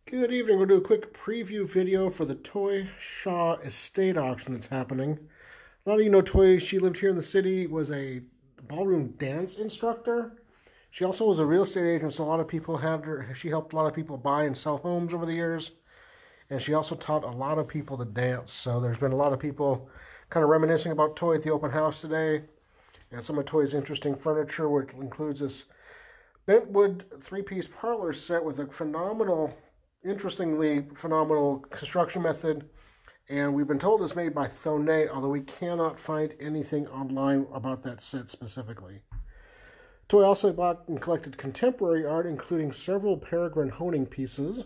Good evening. We'll do a quick preview video for the Toy Shaw estate auction that's happening. A lot of you know Toy. She lived here in the city, was a ballroom dance instructor. She also was a real estate agent, so a lot of people had her. She helped a lot of people buy and sell homes over the years. And she also taught a lot of people to dance. So there's been a lot of people kind of reminiscing about Toy at the open house today. And some of Toy's interesting furniture, which includes this bentwood three-piece parlor set with a interestingly phenomenal construction method. And we've been told it's made by Thonay, although we cannot find anything online about that set specifically. Toy also bought and collected contemporary art, including several Peregrine honing pieces.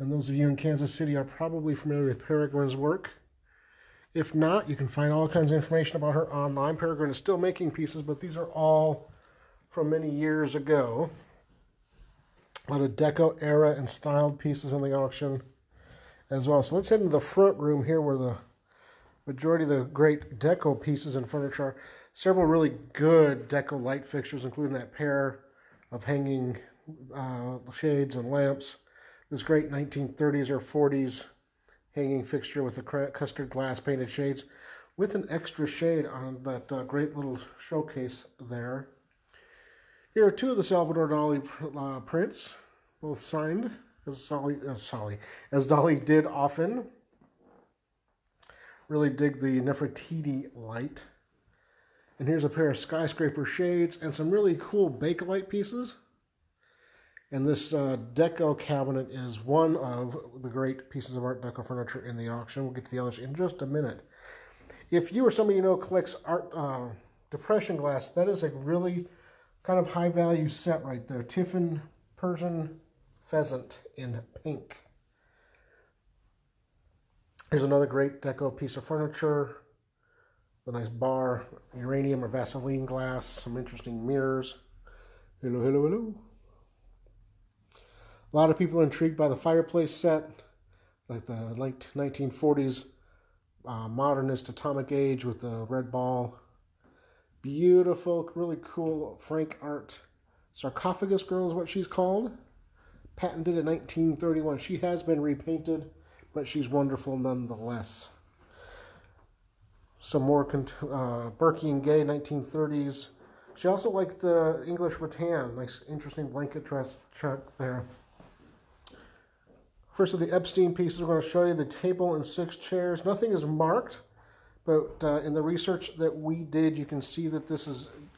And those of you in Kansas City are probably familiar with Peregrine's work. If not, you can find all kinds of information about her online. Peregrine is still making pieces, but these are all from many years ago. A lot of Deco era and styled pieces in the auction as well. So let's head into the front room here where the majority of the great Deco pieces and furniture are. Several really good Deco light fixtures, including that pair of hanging shades and lamps. This great 1930s or 40s hanging fixture with the custard glass painted shades with an extra shade on that great little showcase there. Here are two of the Salvador Dali prints, both signed as Dali did often. Really dig the Nefertiti light. And here's a pair of skyscraper shades and some really cool Bakelite pieces. And this Deco cabinet is one of the great pieces of Art Deco furniture in the auction. We'll get to the others in just a minute. If you or somebody you know collects art depression glass, that is a really kind of high value set right there. Tiffin Persian pheasant in pink. Here's another great Deco piece of furniture. The nice bar, uranium or Vaseline glass, some interesting mirrors. Hello, hello, hello. A lot of people are intrigued by the fireplace set, like the late 1940s modernist atomic age with the red ball. Beautiful, really cool Frank art sarcophagus girl is what she's called. Patented in 1931. She has been repainted, but she's wonderful nonetheless. Some more Berkey and Gay 1930s. She also liked the English rattan. Nice, interesting blanket dress chuck there. First of the Epstein pieces, we're going to show you the table and 6 chairs. Nothing is marked. But in the research that we did, you can see that this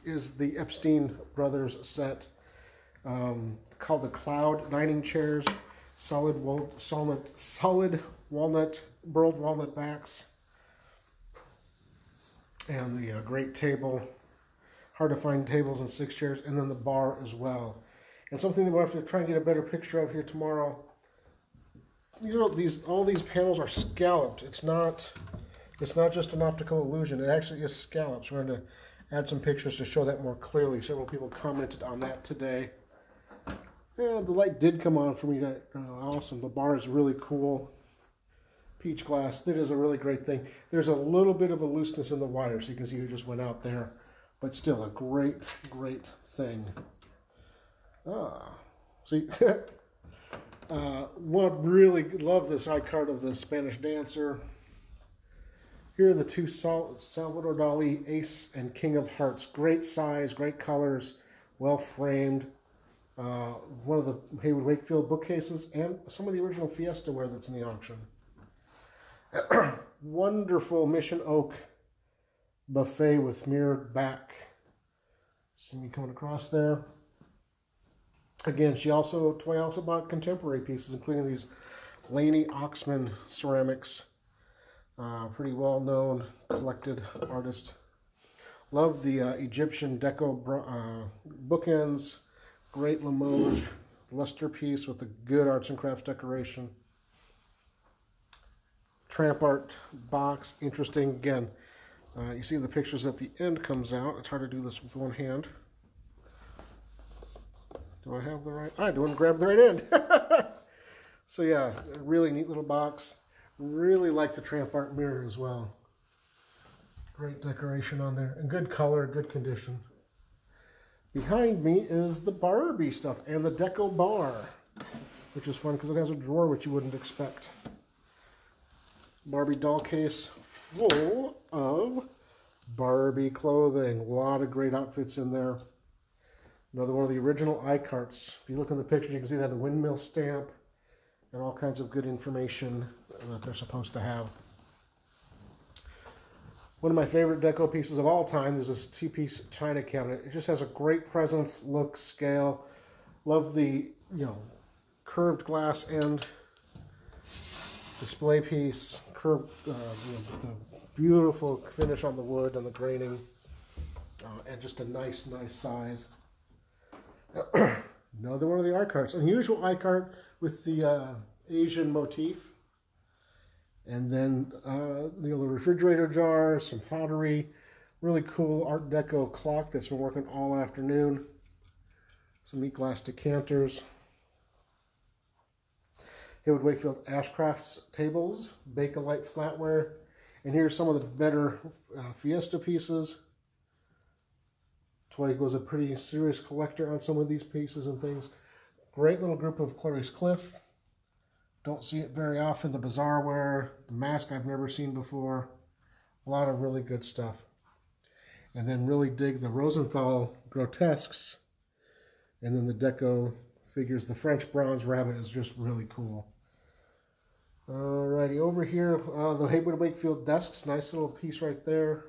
is the Epstein Brothers set called the Cloud dining chairs, solid walnut, burled walnut backs, and the great table, hard to find tables and 6 chairs, and then the bar as well. And something that we'll have to try and get a better picture of here tomorrow. All these panels are scalloped. It's not just an optical illusion. It actually is scallops. We're going to add some pictures to show that more clearly. Several people commented on that today. Yeah, the light did come on for me. Awesome. The bar is really cool. Peach glass. That is a really great thing. There's a little bit of a looseness in the wire, so you can see who just went out there. But still a great, great thing. See, one really love this Icart of the Spanish dancer. Here are the two Salvador Dali, Ace and King of Hearts. Great size, great colors, well framed. One of the Haywood Wakefield bookcases and some of the original Fiestaware that's in the auction. Wonderful Mission Oak buffet with mirrored back. See me coming across there. Again, Toy also bought contemporary pieces, including these Laney Oxman ceramics. Pretty well-known collected artist. Love the Egyptian Deco bookends. Great Limoges luster piece with a good arts and crafts decoration. Tramp art box. Interesting. Again, you see the pictures at the end comes out. It's hard to do this with one hand. Do I have the right? I didn't grab the right end. So yeah, a really neat little box. Really like the Tramp art mirror as well. Great decoration on there. And good color, good condition. Behind me is the Barbie stuff and the Deco bar. which is fun because it has a drawer which you wouldn't expect. Barbie doll case full of Barbie clothing. A lot of great outfits in there. Another one of the original Icarts. If you look in the picture, you can see they have the windmill stamp and all kinds of good information that they're supposed to have. One of my favorite deco pieces of all time, there's this two-piece china cabinet. It just has a great presence, look, scale. Love the, curved glass end display piece, curved, the beautiful finish on the wood and the graining, and just a nice size. Another one of the Icarts, unusual Icart with the Asian motif. And then the refrigerator jars, some pottery, really cool Art Deco clock that's been working all afternoon. Some neat glass decanters. Haywood Wakefield Ashcrafts tables, Bakelite flatware. And here's some of the better Fiesta pieces. Toy was a pretty serious collector on some of these pieces and things. Great little group of Clarice Cliff. Don't see it very often. The Bazaarware, the mask I've never seen before. A lot of really good stuff. And then really dig the Rosenthal grotesques. And then the Deco figures. The French bronze rabbit is just really cool. Alrighty, over here, the Haywood Wakefield desks. Nice little piece right there.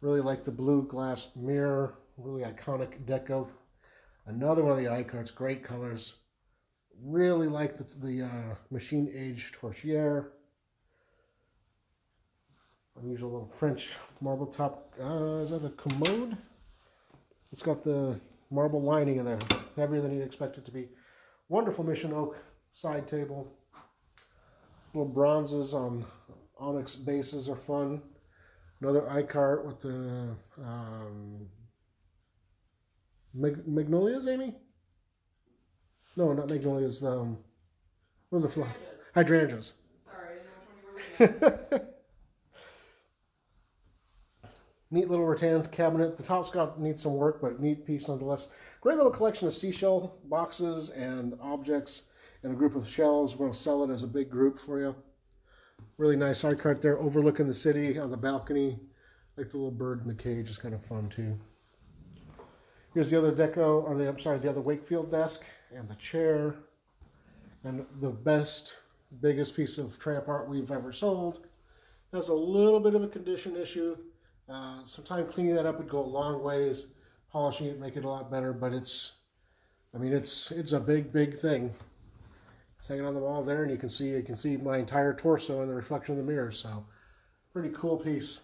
Really like the blue glass mirror. Really iconic Deco. Another one of the Icarts. Great colors. Really like the machine age torchiere. Unusual little French marble top. Is that a commode? It's got the marble lining in there. Heavier than you'd expect it to be. Wonderful mission oak side table. Little bronzes on onyx bases are fun. Another Icart with the magnolias, Amy? No, not magnolias. What are the flowers? Hydrangeas. Sorry, I didn't know which one you were looking at. Neat little rattan cabinet. The top's needs some work, but neat piece nonetheless. Great little collection of seashell boxes and objects and a group of shells. We're going to sell it as a big group for you. Really nice Icart there, overlooking the city on the balcony. Like the little bird in the cage is kind of fun too. Here's the other Deco, or the other Wakefield desk and the chair. And the biggest piece of tramp art we've ever sold. Has a little bit of a condition issue. Sometimes cleaning that up would go a long ways. Polishing it, make it a lot better, but it's a big thing. It's hanging on the wall there, and you can see my entire torso in the reflection of the mirror. So, pretty cool piece.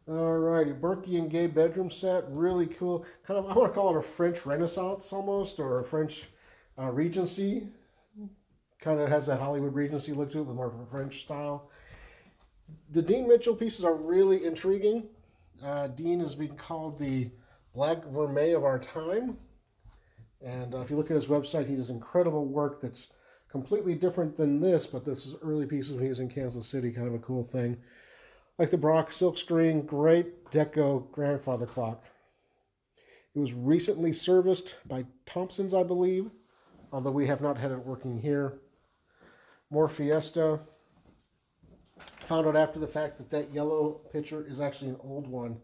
Alrighty, Berkey and Gay bedroom set, really cool. Kind of, I want to call it a French Renaissance almost, or a French Regency. Kind of has that Hollywood Regency look to it, with more of a French style. The Dean Mitchell pieces are really intriguing. Dean is being called the Black Vermeil of our time. And if you look at his website, he does incredible work that's completely different than this, but this is early pieces when he was in Kansas City, kind of a cool thing. Like the Brock silkscreen, great Deco grandfather clock. It was recently serviced by Thompson's, I believe, although we have not had it working here. More Fiesta. Found out after the fact that yellow picture is actually an old one.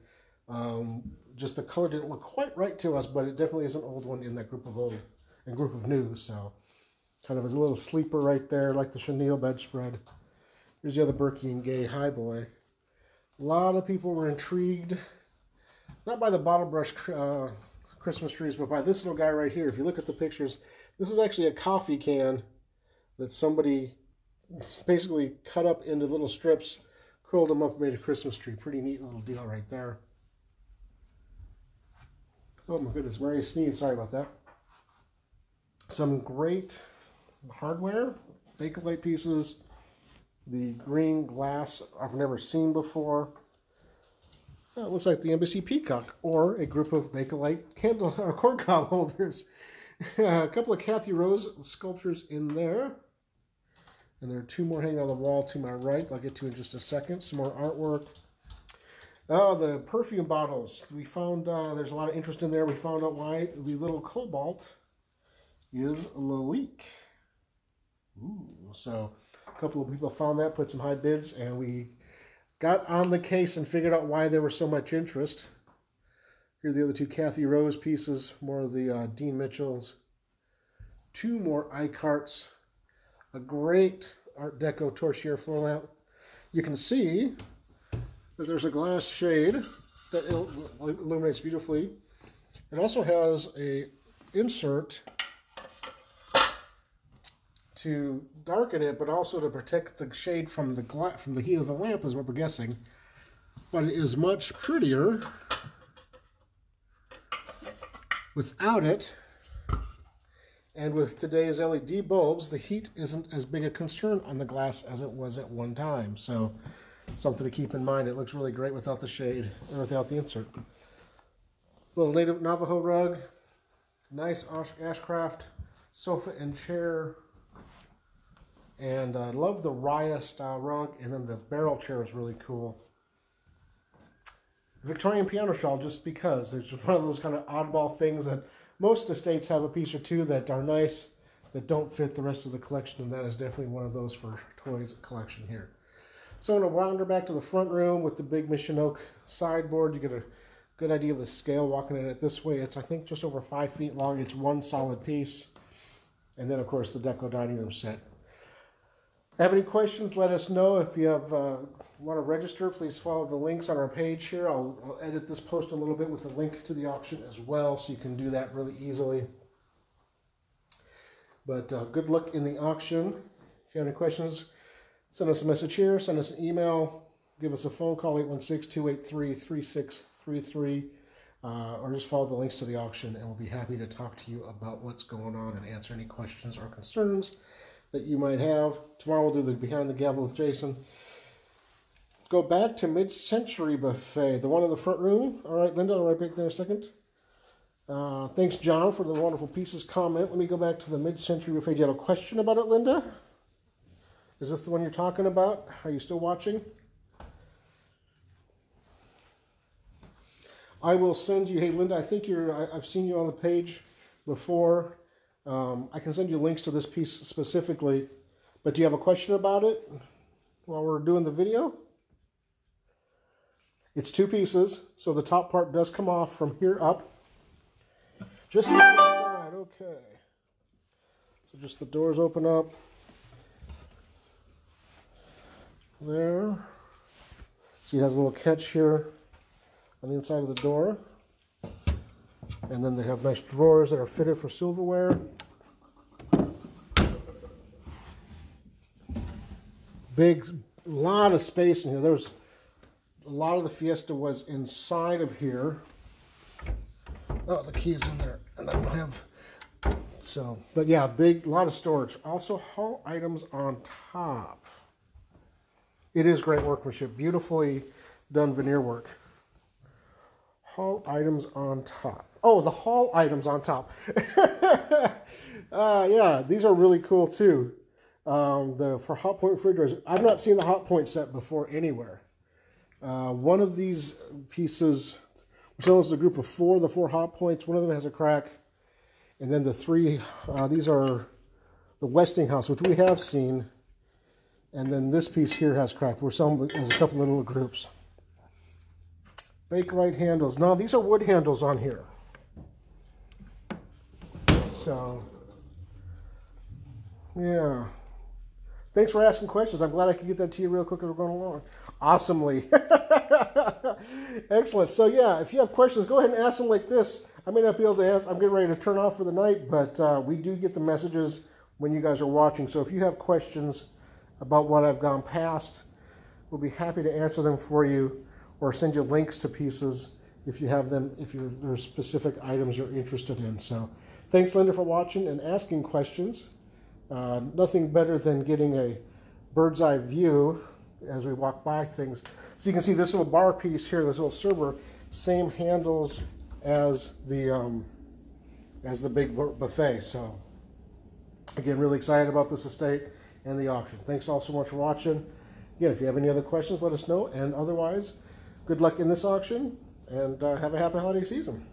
Just the color didn't look quite right to us, but it definitely is an old one in that group of old and group of new. So kind of as a little sleeper right there, like the chenille bedspread. Here's the other Berkey and Gay High Boy. A lot of people were intrigued, not by the bottle brush Christmas trees, but by this little guy right here. If you look at the pictures, this is actually a coffee can that somebody basically cut up into little strips, curled them up, and made a Christmas tree. Pretty neat little deal right there. Oh my goodness, Mary sneezed. Sorry about that. Some great hardware, Bakelite pieces. The green glass I've never seen before. It looks like the Embassy Peacock or a group of Bakelite candle or corncob holders. A couple of Kathy Rose sculptures in there. And there are two more hanging on the wall to my right. I'll get to in just a second. Some more artwork. Oh, the perfume bottles. We found there's a lot of interest in there. We found out why. The little cobalt is Lalique. Ooh, so a couple of people found that, put some high bids, and we got on the case and figured out why there was so much interest. Here are the other two Kathy Rose pieces, more of the Dean Mitchells. Two more Icarts, a great Art Deco torchère floor lamp. You can see that there's a glass shade that illuminates beautifully. It also has a insert to darken it, but also to protect the shade from the heat of the lamp, is what we're guessing. But it is much prettier without it. And with today's LED bulbs, the heat isn't as big a concern on the glass as it was at one time. So something to keep in mind. It looks really great without the shade or without the insert. Little native Navajo rug, nice Ashcraft sofa and chair, and I love the Raya style rug, and then the barrel chair is really cool. Victorian piano shawl, just because it's just one of those kind of oddball things that most estates have a piece or two that are nice that don't fit the rest of the collection, and that is definitely one of those for Toys collection here. So I'm going to wander back to the front room with the big mission oak sideboard. You get a good idea of the scale walking in it this way. It's, I think, just over 5 feet long. It's one solid piece. And then, of course, the Deco dining room set. Have any questions, let us know. If you have want to register, please follow the links on our page here. I'll edit this post a little bit with a link to the auction as well, so you can do that really easily. But good luck in the auction. If you have any questions, send us a message here, send us an email, give us a phone call, 816-283-3633, or just follow the links to the auction, and we'll be happy to talk to you about what's going on and answer any questions or concerns that you might have. Tomorrow we'll do the Behind the Gavel with Jason. Go back to Mid-Century Buffet, the one in the front room. All right, Linda, I'll be right back there in a second. Thanks, John, for the wonderful pieces comment. Let me go back to the Mid-Century Buffet. Do you have a question about it, Linda? Is this the one you're talking about? Are you still watching? I will send you, hey, Linda, I think I've seen you on the page before. I can send you links to this piece specifically, but do you have a question about it while we're doing the video? It's 2 pieces, so the top part does come off from here up. Just side to side, okay. So just the doors open up. There. See, it has a little catch here on the inside of the door. And then they have nice drawers that are fitted for silverware. Big, lot of space in here. There's a lot of the Fiesta was inside of here. Oh, the key is in there, and I don't have. So, but yeah, big, lot of storage. Also, haul items on top. It is great workmanship, beautifully done veneer work. Haul items on top. Oh, the haul items on top. Yeah, these are really cool too. For Hot Point refrigerators, I've not seen the Hot Point set before anywhere. One of these pieces, so it's a group of 4, the 4 Hot Points. One of them has a crack, and then the 3. These are the Westinghouse, which we have seen, and then this piece here has crack. We're selling as a couple of little groups. Bakelite handles. No, these are wood handles on here. So, yeah. Thanks for asking questions. I'm glad I could get that to you real quick as we're going along. Awesomely. Excellent. So, yeah, if you have questions, go ahead and ask them like this. I may not be able to answer. I'm getting ready to turn off for the night, but we do get the messages when you guys are watching. So if you have questions about what I've gone past, we'll be happy to answer them for you, or send you links to pieces if you have them, if there's specific items you're interested in. So thanks, Linda, for watching and asking questions. Nothing better than getting a bird's eye view as we walk by things. So you can see this little bar piece here, this little server, same handles as the big buffet. So again, really excited about this estate and the auction. Thanks all so much for watching. Again, if you have any other questions, let us know. And otherwise, good luck in this auction, and have a happy holiday season.